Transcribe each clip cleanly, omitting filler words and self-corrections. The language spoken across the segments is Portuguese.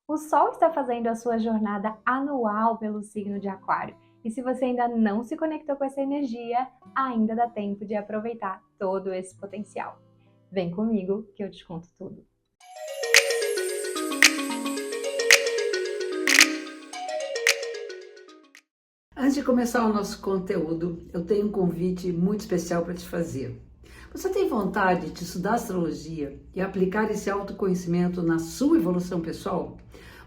O Sol está fazendo a sua jornada anual pelo signo de Aquário. E se você ainda não se conectou com essa energia, ainda dá tempo de aproveitar todo esse potencial. Vem comigo que eu te conto tudo. Antes de começar o nosso conteúdo, eu tenho um convite muito especial para te fazer. Você tem vontade de estudar astrologia e aplicar esse autoconhecimento na sua evolução pessoal?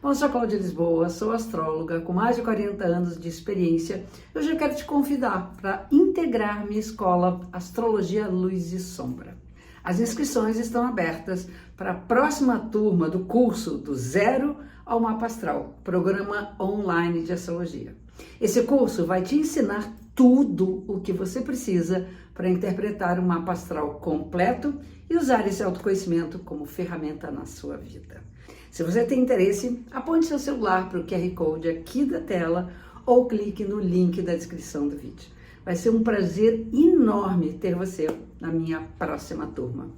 Bom, eu sou a Cláudia Lisboa, sou astróloga com mais de 40 anos de experiência. Eu já quero te convidar para integrar minha escola Astrologia Luz e Sombra. As inscrições estão abertas para a próxima turma do curso do Zero ao Mapa Astral, programa online de astrologia. Esse curso vai te ensinar tudo o que você precisa para interpretar o mapa astral completo e usar esse autoconhecimento como ferramenta na sua vida. Se você tem interesse, aponte seu celular para o QR Code aqui da tela ou clique no link da descrição do vídeo. Vai ser um prazer enorme ter você na minha próxima turma.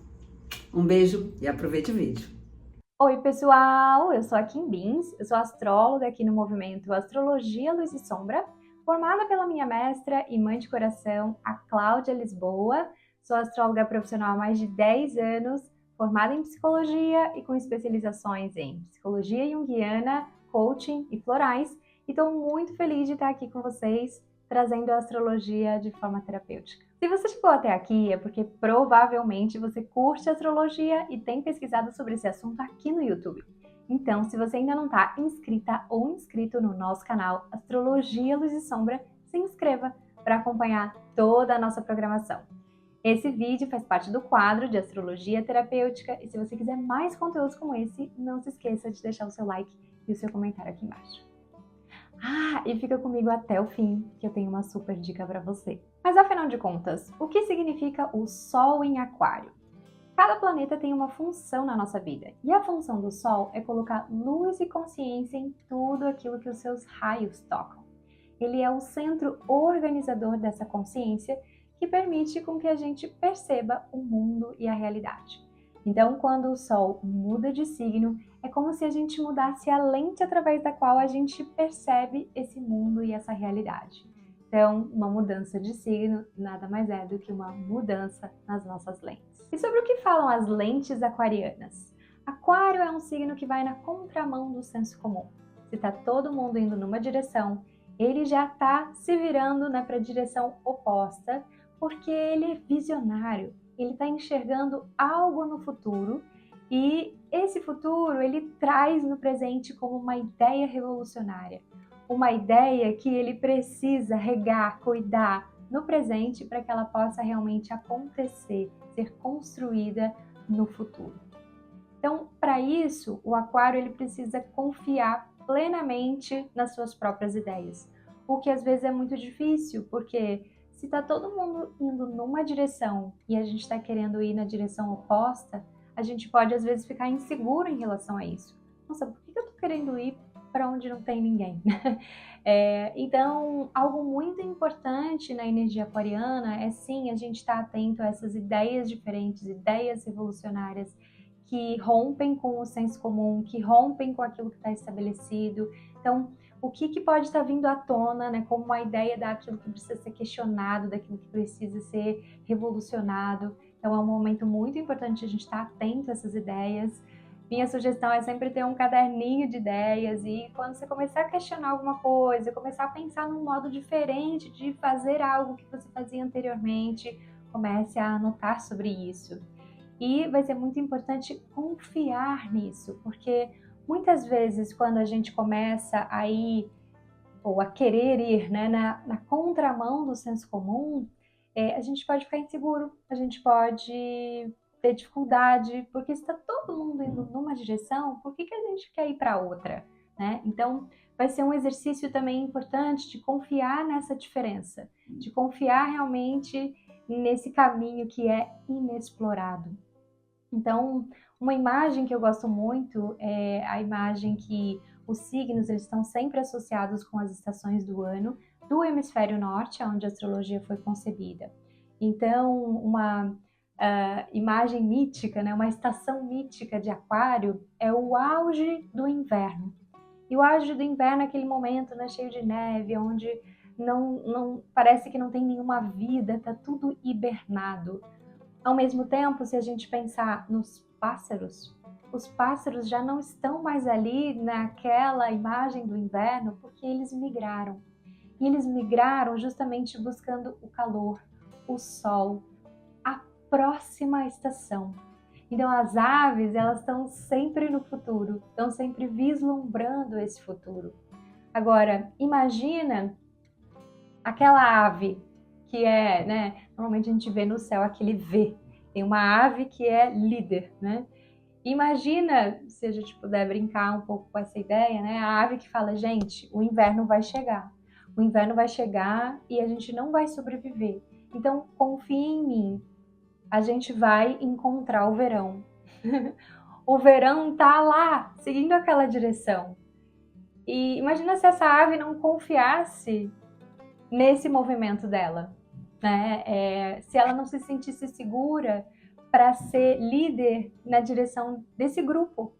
Um beijo e aproveite o vídeo. Oi, pessoal! Eu sou a Kim Bins, eu sou astróloga aqui no movimento Astrologia Luz e Sombra, formada pela minha mestra e mãe de coração, a Cláudia Lisboa. Sou astróloga profissional há mais de 10 anos, formada em psicologia e com especializações em psicologia junguiana, coaching e florais. E estou muito feliz de estar aqui com vocês, trazendo a astrologia de forma terapêutica. Se você chegou até aqui é porque provavelmente você curte astrologia e tem pesquisado sobre esse assunto aqui no YouTube. Então, se você ainda não está inscrita ou inscrito no nosso canal Astrologia Luz e Sombra, se inscreva para acompanhar toda a nossa programação. Esse vídeo faz parte do quadro de Astrologia Terapêutica e se você quiser mais conteúdos como esse, não se esqueça de deixar o seu like e o seu comentário aqui embaixo. E fica comigo até o fim, que eu tenho uma super dica para você. Mas afinal de contas, o que significa o Sol em Aquário? Cada planeta tem uma função na nossa vida, e a função do Sol é colocar luz e consciência em tudo aquilo que os seus raios tocam. Ele é o centro organizador dessa consciência que permite com que a gente perceba o mundo e a realidade. Então, quando o Sol muda de signo, é como se a gente mudasse a lente através da qual a gente percebe esse mundo e essa realidade. Então, uma mudança de signo nada mais é do que uma mudança nas nossas lentes. E sobre o que falam as lentes aquarianas? Aquário é um signo que vai na contramão do senso comum. Se está todo mundo indo numa direção, ele já está se virando, para a direção oposta, porque ele é visionário, ele está enxergando algo no futuro e esse futuro ele traz no presente como uma ideia revolucionária, uma ideia que ele precisa regar, cuidar no presente para que ela possa realmente acontecer, ser construída no futuro. Então, para isso, o aquário ele precisa confiar plenamente nas suas próprias ideias, o que às vezes é muito difícil, porque se está todo mundo indo numa direção e a gente está querendo ir na direção oposta, a gente pode às vezes ficar inseguro em relação a isso. Nossa, por que eu estou querendo ir para onde não tem ninguém? Então, algo muito importante na energia aquariana é sim a gente estar atento a essas ideias diferentes, ideias revolucionárias que rompem com o senso comum, que rompem com aquilo que está estabelecido. Então, o que pode estar vindo à tona, como uma ideia daquilo que precisa ser questionado, daquilo que precisa ser revolucionado. Então, é um momento muito importante a gente estar atento a essas ideias. Minha sugestão é sempre ter um caderninho de ideias e quando você começar a questionar alguma coisa, começar a pensar num modo diferente de fazer algo que você fazia anteriormente, comece a anotar sobre isso. E vai ser muito importante confiar nisso, porque muitas vezes quando a gente começa a ir ou a querer ir, na contramão do senso comum, a gente pode ficar inseguro, a gente pode ter dificuldade, porque se está todo mundo indo numa direção, por que a gente quer ir para outra, né? Então, vai ser um exercício também importante de confiar nessa diferença, de confiar realmente nesse caminho que é inexplorado. Então, uma imagem que eu gosto muito é a imagem que os signos eles estão sempre associados com as estações do ano do hemisfério norte, onde a astrologia foi concebida. Então, imagem mítica, né, uma estação mítica de Aquário, é o auge do inverno. E o auge do inverno é aquele momento, né, cheio de neve, onde não parece que não tem nenhuma vida, está tudo hibernado. Ao mesmo tempo, se a gente pensar nos pássaros, os pássaros já não estão mais ali naquela imagem do inverno porque eles migraram. E eles migraram justamente buscando o calor, o sol, a próxima estação. Então as aves, elas estão sempre no futuro, estão sempre vislumbrando esse futuro. Agora, imagina aquela ave que é, né, normalmente a gente vê no céu aquele V. Tem uma ave que é líder, né? Imagina, se a gente puder brincar um pouco com essa ideia, né? A ave que fala, gente, o inverno vai chegar. O inverno vai chegar e a gente não vai sobreviver. Então, confie em mim. A gente vai encontrar o verão. O verão tá lá, seguindo aquela direção. E imagina se essa ave não confiasse nesse movimento dela, né? Se ela não se sentisse segura para ser líder na direção desse grupo.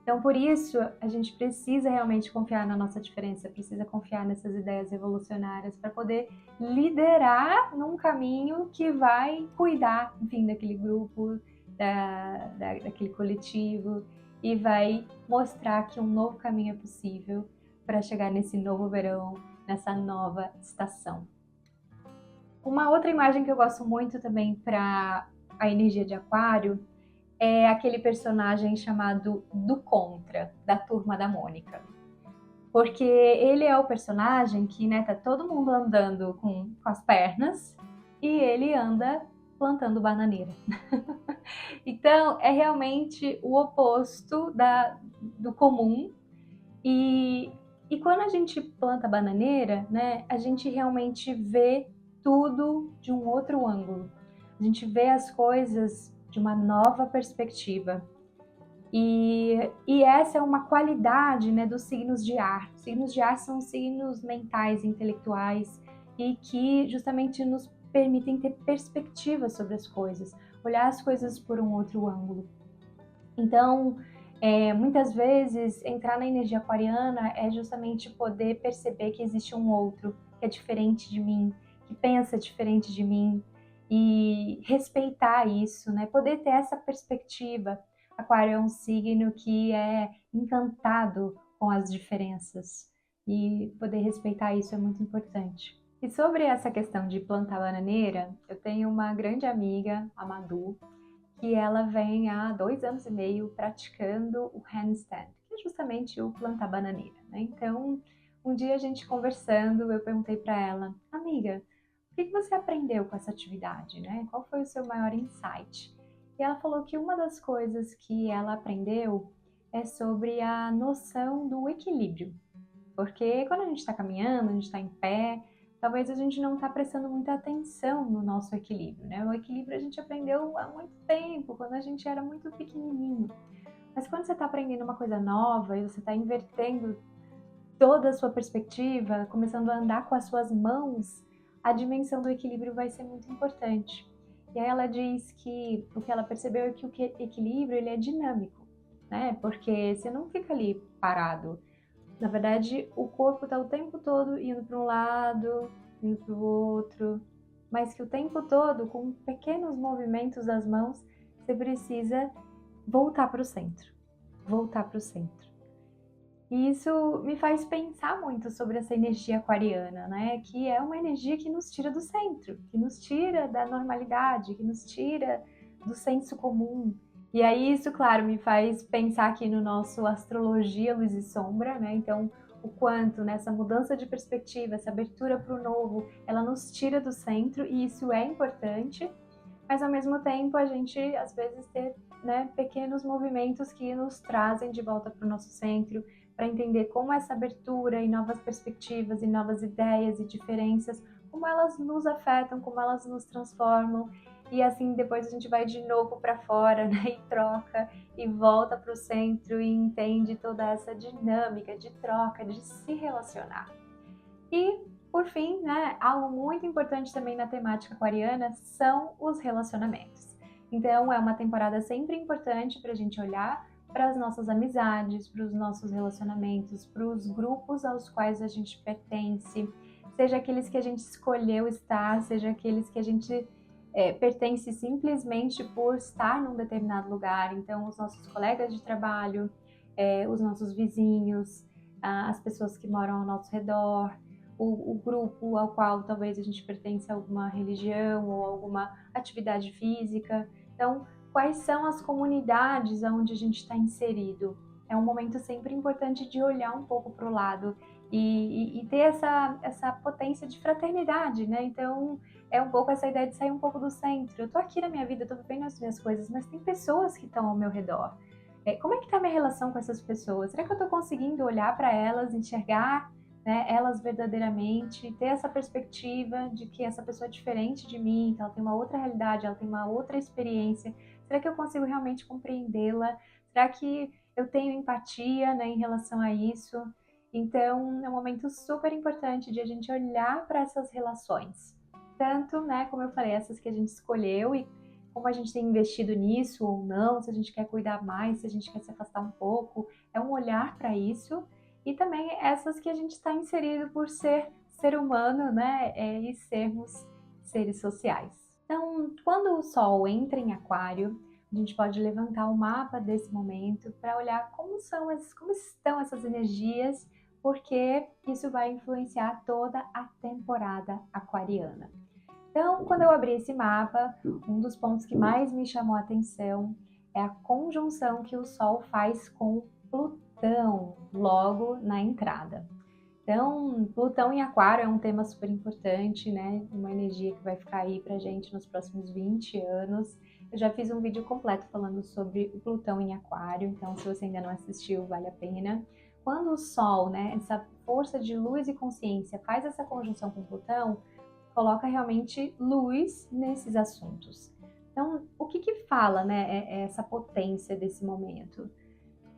Então, por isso, a gente precisa realmente confiar na nossa diferença, precisa confiar nessas ideias revolucionárias para poder liderar num caminho que vai cuidar, enfim, daquele grupo, daquele coletivo, e vai mostrar que um novo caminho é possível para chegar nesse novo verão, nessa nova estação. Uma outra imagem que eu gosto muito também para a energia de Aquário é aquele personagem chamado do Contra, da Turma da Mônica. Porque ele é o personagem que, né, tá todo mundo andando com as pernas e ele anda plantando bananeira. Então, é realmente o oposto do comum. E quando a gente planta bananeira, né, a gente realmente vê tudo de um outro ângulo. A gente vê as coisas de uma nova perspectiva. E essa é uma qualidade, né, dos signos de ar. Os signos de ar são signos mentais, intelectuais, e que justamente nos permitem ter perspectiva sobre as coisas, olhar as coisas por um outro ângulo. Então, muitas vezes, entrar na energia aquariana é justamente poder perceber que existe um outro que é diferente de mim, que pensa diferente de mim, e respeitar isso, né? Poder ter essa perspectiva. Aquário é um signo que é encantado com as diferenças, e poder respeitar isso é muito importante. E sobre essa questão de plantar bananeira, eu tenho uma grande amiga, a Madu, que ela vem há 2 anos e meio praticando o handstand, que é justamente o plantar bananeira, né? Então, um dia a gente conversando, eu perguntei para ela, amiga, o que você aprendeu com essa atividade, né? Qual foi o seu maior insight? E ela falou que uma das coisas que ela aprendeu é sobre a noção do equilíbrio, porque quando a gente está caminhando, a gente está em pé, talvez a gente não está prestando muita atenção no nosso equilíbrio, né? O equilíbrio a gente aprendeu há muito tempo, quando a gente era muito pequenininho. Mas quando você está aprendendo uma coisa nova e você está invertendo toda a sua perspectiva, começando a andar com as suas mãos, a dimensão do equilíbrio vai ser muito importante. E aí ela diz que o que ela percebeu é que o equilíbrio ele é dinâmico, né? Porque você não fica ali parado. Na verdade, o corpo está o tempo todo indo para um lado, indo para o outro, mas que o tempo todo, com pequenos movimentos das mãos, você precisa voltar para o centro, voltar para o centro. E isso me faz pensar muito sobre essa energia aquariana, né? Que é uma energia que nos tira do centro, que nos tira da normalidade, que nos tira do senso comum. E aí isso, claro, me faz pensar aqui no nosso Astrologia Luz e Sombra, né? Então, o quanto nessa mudança de perspectiva, essa abertura para o novo, ela nos tira do centro e isso é importante, mas ao mesmo tempo a gente às vezes ter, né, pequenos movimentos que nos trazem de volta para o nosso centro, para entender como essa abertura e novas perspectivas e novas ideias e diferenças, como elas nos afetam, como elas nos transformam. E assim depois a gente vai de novo para fora, né, e troca e volta para o centro e entende toda essa dinâmica de troca, de se relacionar. E por fim, né, algo muito importante também na temática aquariana são os relacionamentos. Então é uma temporada sempre importante para a gente olhar para as nossas amizades, para os nossos relacionamentos, para os grupos aos quais a gente pertence, seja aqueles que a gente escolheu estar, seja aqueles que a gente pertence simplesmente por estar num determinado lugar. Então, os nossos colegas de trabalho, os nossos vizinhos, as pessoas que moram ao nosso redor, o grupo ao qual talvez a gente pertence a alguma religião ou alguma atividade física. Então, quais são as comunidades onde a gente está inserido? É um momento sempre importante de olhar um pouco para o lado e ter essa potência de fraternidade, né? Então, é um pouco essa ideia de sair um pouco do centro. Eu tô aqui na minha vida, eu tô vivendo as minhas coisas, mas tem pessoas que estão ao meu redor. Como é que tá a minha relação com essas pessoas? Será que eu tô conseguindo olhar para elas, enxergar, né, elas verdadeiramente, ter essa perspectiva de que essa pessoa é diferente de mim, que ela tem uma outra realidade, ela tem uma outra experiência? Será que eu consigo realmente compreendê-la? Será que eu tenho empatia, né, em relação a isso? Então, é um momento super importante de a gente olhar para essas relações. Tanto, né, como eu falei, essas que a gente escolheu e como a gente tem investido nisso ou não, se a gente quer cuidar mais, se a gente quer se afastar um pouco, é um olhar para isso. E também essas que a gente está inserido por ser humano, né, e sermos seres sociais. Então, quando o Sol entra em Aquário, a gente pode levantar o mapa desse momento para olhar como estão essas energias, porque isso vai influenciar toda a temporada aquariana. Então, quando eu abri esse mapa, um dos pontos que mais me chamou a atenção é a conjunção que o Sol faz com Plutão logo na entrada. Então, Plutão em Aquário é um tema super importante, né? Uma energia que vai ficar aí pra gente nos próximos 20 anos. Eu já fiz um vídeo completo falando sobre o Plutão em Aquário, então se você ainda não assistiu, vale a pena. Quando o Sol, né, essa força de luz e consciência faz essa conjunção com Plutão, coloca realmente luz nesses assuntos. Então, o que fala, né, essa potência desse momento?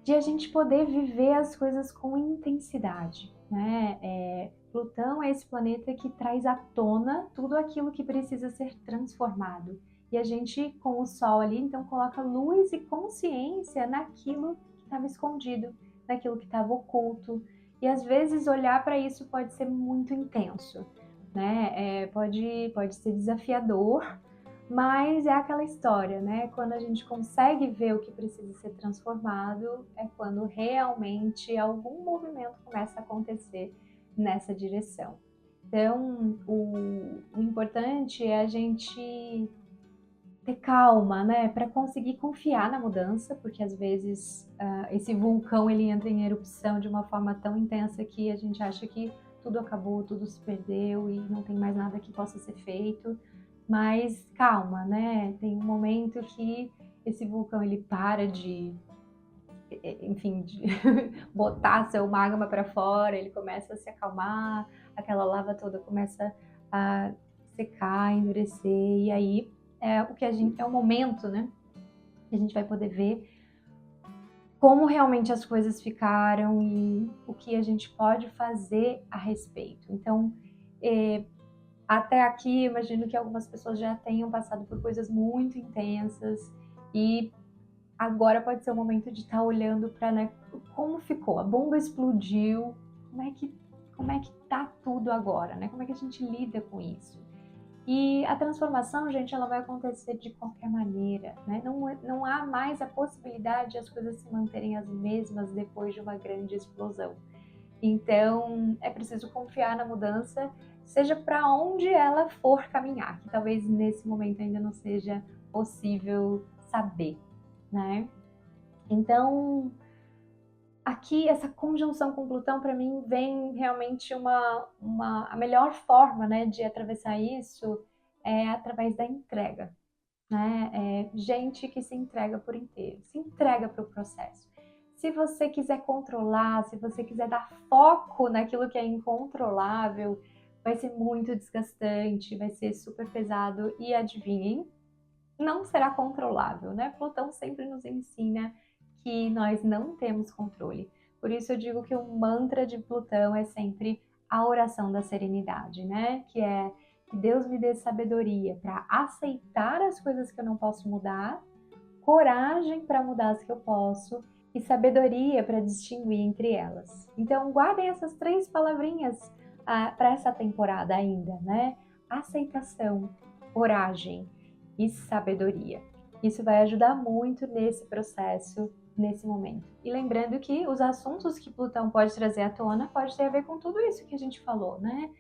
De a gente poder viver as coisas com intensidade, né? Plutão é esse planeta que traz à tona tudo aquilo que precisa ser transformado. E a gente, com o Sol ali, então coloca luz e consciência naquilo que estava escondido, naquilo que estava oculto. E às vezes olhar para isso pode ser muito intenso, né? Pode ser desafiador, mas é aquela história, né? Quando a gente consegue ver o que precisa ser transformado, é quando realmente algum movimento começa a acontecer nessa direção. Então, o importante é a gente ter calma, né? Para conseguir confiar na mudança, porque às vezes esse vulcão ele entra em erupção de uma forma tão intensa que a gente acha que tudo acabou, tudo se perdeu e não tem mais nada que possa ser feito. Mas calma, né? Tem um momento que esse vulcão ele para enfim, de botar seu magma para fora, ele começa a se acalmar, aquela lava toda começa a secar, endurecer, e aí é o momento, né? Que a gente vai poder ver como realmente as coisas ficaram e o que a gente pode fazer a respeito. Então, até aqui, imagino que algumas pessoas já tenham passado por coisas muito intensas e agora pode ser o momento de estar olhando para, né, como ficou, a bomba explodiu, como é que tá tudo agora, né? Como é que a gente lida com isso? E a transformação, gente, ela vai acontecer de qualquer maneira, né? Não há mais a possibilidade de as coisas se manterem as mesmas depois de uma grande explosão. Então, é preciso confiar na mudança, seja para onde ela for caminhar, que talvez nesse momento ainda não seja possível saber, né? Então, aqui essa conjunção com Plutão para mim vem realmente a melhor forma, né, de atravessar isso é através da entrega, né? Gente que se entrega por inteiro, se entrega para o processo. Se você quiser controlar, se você quiser dar foco naquilo que é incontrolável, vai ser muito desgastante, vai ser super pesado e adivinhem, não será controlável, né? Plutão sempre nos ensina que nós não temos controle. Por isso eu digo que o mantra de Plutão é sempre a oração da serenidade, né? Que é que Deus me dê sabedoria para aceitar as coisas que eu não posso mudar, coragem para mudar as que eu posso e sabedoria para distinguir entre elas. Então, guardem essas 3 palavrinhas para essa temporada ainda, né? Aceitação, coragem e sabedoria. Isso vai ajudar muito nesse processo, nesse momento. E lembrando que os assuntos que Plutão pode trazer à tona pode ter a ver com tudo isso que a gente falou, né?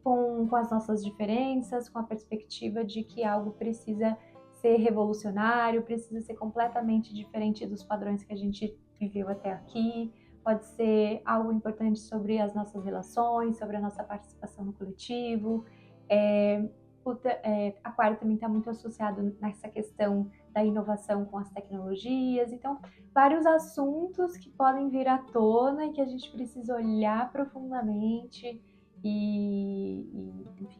Com as nossas diferenças, com a perspectiva de que algo precisa ser revolucionário, precisa ser completamente diferente dos padrões que a gente viveu até aqui. Pode ser algo importante sobre as nossas relações, sobre a nossa participação no coletivo. Aquário também está muito associado nessa questão da inovação com as tecnologias. Então, vários assuntos que podem vir à tona e que a gente precisa olhar profundamente enfim,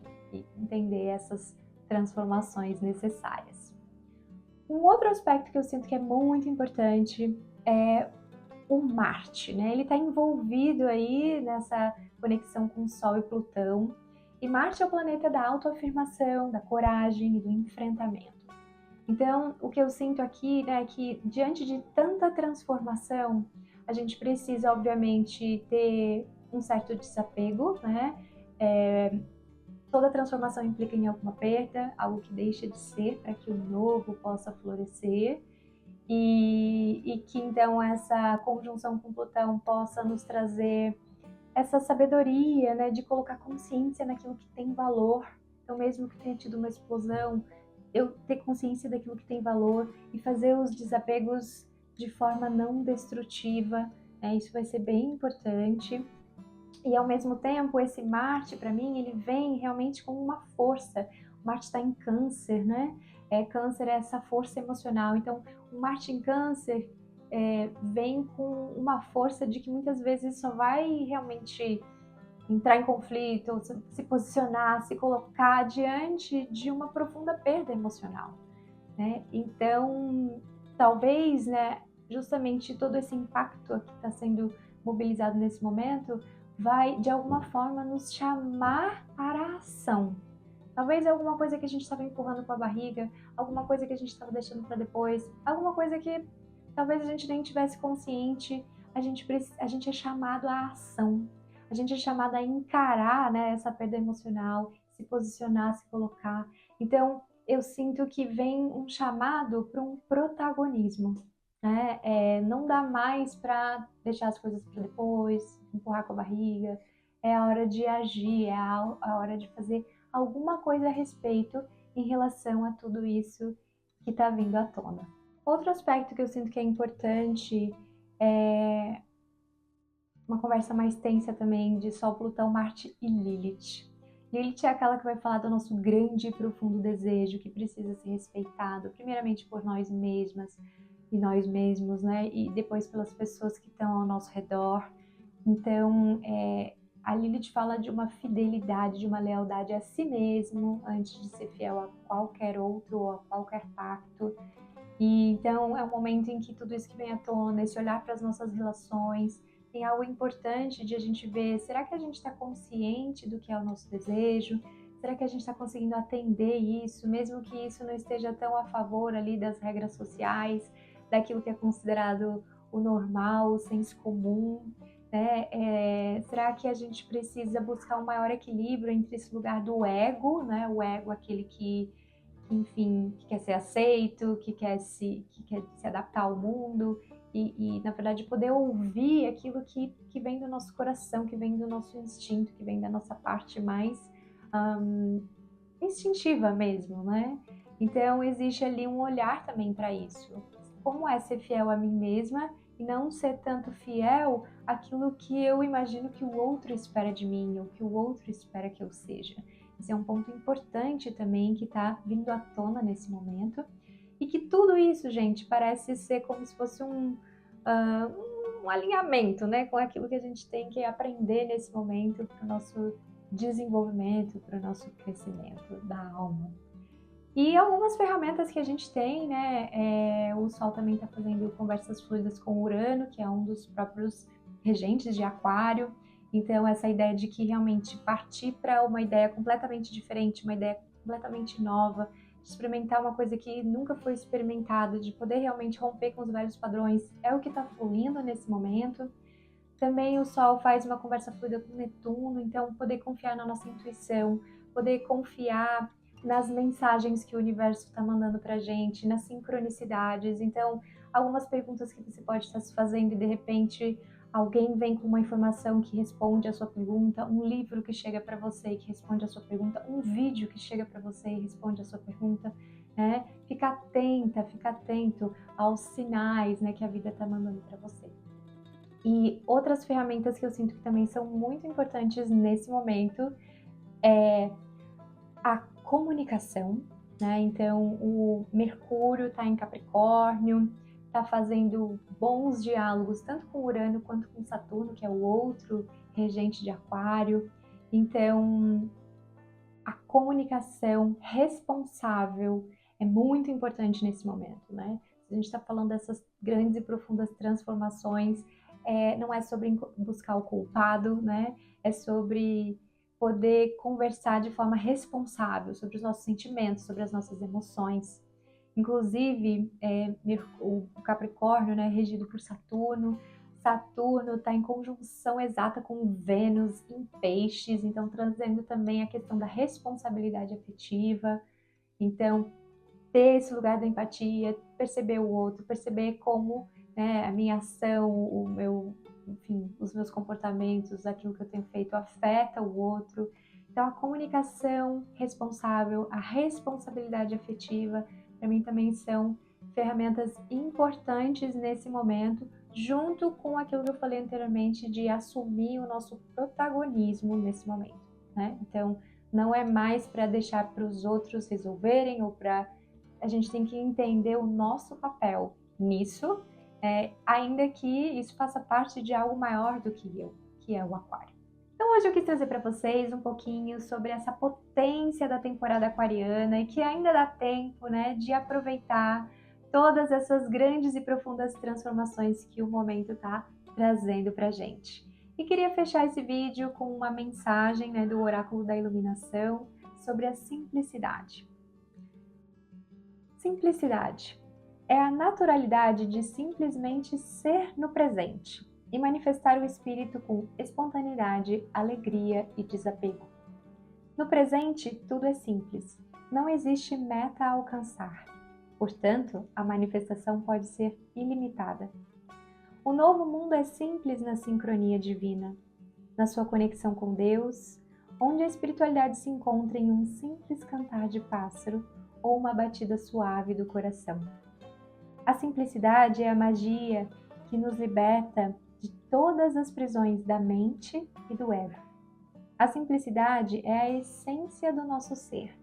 entender essas transformações necessárias. Um outro aspecto que eu sinto que é muito importante é o Marte, né? Ele está envolvido aí nessa conexão com o Sol e Plutão. E Marte é o planeta da autoafirmação, da coragem e do enfrentamento. Então, o que eu sinto aqui, né, é que diante de tanta transformação, a gente precisa, obviamente, ter um certo desapego, né? Toda transformação implica em alguma perda, algo que deixa de ser para que o novo possa florescer. E que então essa conjunção com Plutão possa nos trazer essa sabedoria, né, de colocar consciência naquilo que tem valor. Então, mesmo que tenha tido uma explosão, eu ter consciência daquilo que tem valor e fazer os desapegos de forma não destrutiva, né? Isso vai ser bem importante. E ao mesmo tempo, esse Marte, para mim, ele vem realmente com uma força. O Marte está em Câncer, né? Câncer é essa força emocional. Então, o Marte em Câncer vem com uma força de que muitas vezes só vai realmente entrar em conflito, se posicionar, se colocar diante de uma profunda perda emocional, né? Então, talvez, né, justamente todo esse impacto que está sendo mobilizado nesse momento vai, de alguma forma, nos chamar para a ação. Talvez alguma coisa que a gente estava empurrando com a barriga, alguma coisa que a gente estava deixando para depois, alguma coisa que talvez a gente nem tivesse consciente, a gente é chamado à ação. A gente é chamado a encarar, né, essa perda emocional, se posicionar, se colocar. Então, eu sinto que vem um chamado para um protagonismo, né? Não dá mais para deixar as coisas para depois, empurrar com a barriga. É a hora de agir, é a hora de fazer alguma coisa a respeito em relação a tudo isso que está vindo à tona. Outro aspecto que eu sinto que é importante é uma conversa mais tensa também de Sol, Plutão, Marte e Lilith. Lilith é aquela que vai falar do nosso grande e profundo desejo que precisa ser respeitado, primeiramente por nós mesmas e nós mesmos, né? E depois pelas pessoas que estão ao nosso redor. Então, a Lilith fala de uma fidelidade, de uma lealdade a si mesmo, antes de ser fiel a qualquer outro ou a qualquer pacto. E então é um momento em que tudo isso que vem à tona, esse olhar para as nossas relações, tem algo importante de a gente ver, será que a gente está consciente do que é o nosso desejo? Será que a gente está conseguindo atender isso, mesmo que isso não esteja tão a favor ali das regras sociais, daquilo que é considerado o normal, o senso comum, né? Será que a gente precisa buscar um maior equilíbrio entre esse lugar do ego, né? O ego, aquele que enfim, que quer ser aceito, que quer se adaptar ao mundo e na verdade, poder ouvir aquilo que vem do nosso coração, que vem do nosso instinto, que vem da nossa parte mais instintiva mesmo, né? Então, existe ali um olhar também para isso. Como é ser fiel a mim mesma e não ser tanto fiel àquilo que eu imagino que o outro espera de mim, ou que o outro espera que eu seja. Esse é um ponto importante também que está vindo à tona nesse momento. E que tudo isso, gente, parece ser como se fosse um alinhamento, né, com aquilo que a gente tem que aprender nesse momento para o nosso desenvolvimento, para o nosso crescimento da alma. E algumas ferramentas que a gente tem, né, o Sol também está fazendo conversas fluidas com Urano, que é um dos próprios regentes de Aquário. Então, essa ideia de que realmente partir para uma ideia completamente diferente, uma ideia completamente nova, de experimentar uma coisa que nunca foi experimentada, de poder realmente romper com os velhos padrões, é o que está fluindo nesse momento. Também o Sol faz uma conversa fluida com Netuno, então poder confiar na nossa intuição, poder confiar nas mensagens que o universo está mandando para a gente, nas sincronicidades. Então, algumas perguntas que você pode estar se fazendo e de repente alguém vem com uma informação que responde a sua pergunta, um livro que chega para você e que responde a sua pergunta, um vídeo que chega para você e responde a sua pergunta, né? Fica atento aos sinais, né, que a vida está mandando para você. E outras ferramentas que eu sinto que também são muito importantes nesse momento é a comunicação, né? Então, o Mercúrio está em Capricórnio, está fazendo bons diálogos tanto com Urano quanto com Saturno, que é o outro regente de Aquário. Então, a comunicação responsável é muito importante nesse momento, né? Se a gente está falando dessas grandes e profundas transformações, não é sobre buscar o culpado, né? É sobre poder conversar de forma responsável sobre os nossos sentimentos, sobre as nossas emoções. Inclusive, o Capricórnio, né, regido por Saturno. Saturno está em conjunção exata com Vênus em Peixes, então trazendo também a questão da responsabilidade afetiva. Então, ter esse lugar da empatia, perceber o outro, perceber como, né, a minha ação, enfim, os meus comportamentos, aquilo que eu tenho feito afeta o outro. Então, a comunicação responsável, a responsabilidade afetiva, para mim também são ferramentas importantes nesse momento, junto com aquilo que eu falei anteriormente de assumir o nosso protagonismo nesse momento, né? Então, não é mais para deixar para os outros resolverem ou para... A gente tem que entender o nosso papel nisso, ainda que isso faça parte de algo maior do que eu, que é o Aquário. Então hoje eu quis trazer para vocês um pouquinho sobre essa potência da temporada aquariana e que ainda dá tempo, né, de aproveitar todas essas grandes e profundas transformações que o momento está trazendo para gente. E queria fechar esse vídeo com uma mensagem, né, do Oráculo da Iluminação sobre a simplicidade. Simplicidade é a naturalidade de simplesmente ser no presente e manifestar o espírito com espontaneidade, alegria e desapego. No presente, tudo é simples. Não existe meta a alcançar. Portanto, a manifestação pode ser ilimitada. O novo mundo é simples na sincronia divina, na sua conexão com Deus, onde a espiritualidade se encontra em um simples cantar de pássaro ou uma batida suave do coração. A simplicidade é a magia que nos liberta de todas as prisões da mente e do ego. A simplicidade é a essência do nosso ser.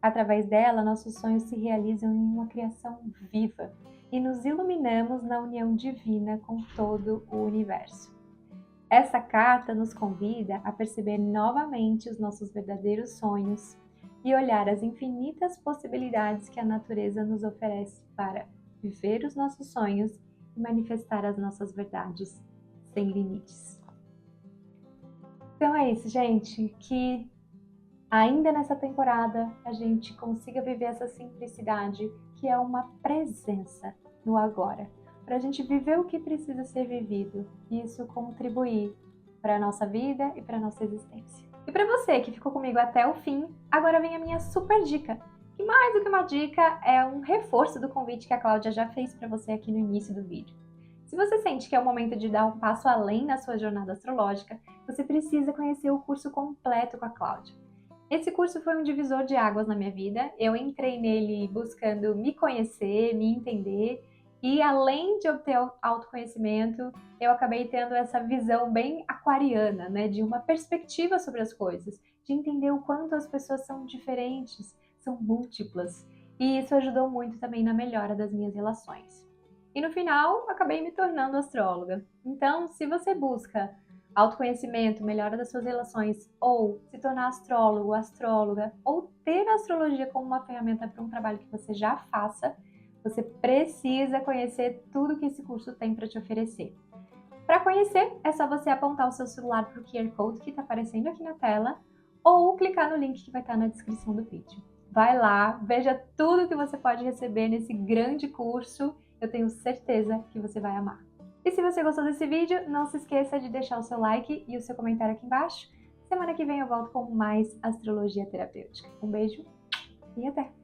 Através dela, nossos sonhos se realizam em uma criação viva e nos iluminamos na união divina com todo o universo. Essa carta nos convida a perceber novamente os nossos verdadeiros sonhos e olhar as infinitas possibilidades que a natureza nos oferece para viver os nossos sonhos e manifestar as nossas verdades sem limites. Então é isso, gente, que ainda nessa temporada a gente consiga viver essa simplicidade, que é uma presença no agora, para a gente viver o que precisa ser vivido e isso contribuir para a nossa vida e para a nossa existência. E para você que ficou comigo até o fim, agora vem a minha super dica, que mais do que uma dica é um reforço do convite que a Cláudia já fez para você aqui no início do vídeo. Se você sente que é o momento de dar um passo além na sua jornada astrológica, você precisa conhecer o curso completo com a Cláudia. Esse curso foi um divisor de águas na minha vida. Eu entrei nele buscando me conhecer, me entender e além de obter autoconhecimento, eu acabei tendo essa visão bem aquariana, né, de uma perspectiva sobre as coisas, de entender o quanto as pessoas são diferentes, são múltiplas. E isso ajudou muito também na melhora das minhas relações. E no final, acabei me tornando astróloga. Então, se você busca autoconhecimento, melhora das suas relações, ou se tornar astrólogo, astróloga, ou ter a astrologia como uma ferramenta para um trabalho que você já faça, você precisa conhecer tudo que esse curso tem para te oferecer. Para conhecer, é só você apontar o seu celular para o QR Code que está aparecendo aqui na tela ou clicar no link que vai estar na descrição do vídeo. Vai lá, veja tudo que você pode receber nesse grande curso, eu tenho certeza que você vai amar. E se você gostou desse vídeo, não se esqueça de deixar o seu like e o seu comentário aqui embaixo. Semana que vem eu volto com mais astrologia terapêutica. Um beijo e até!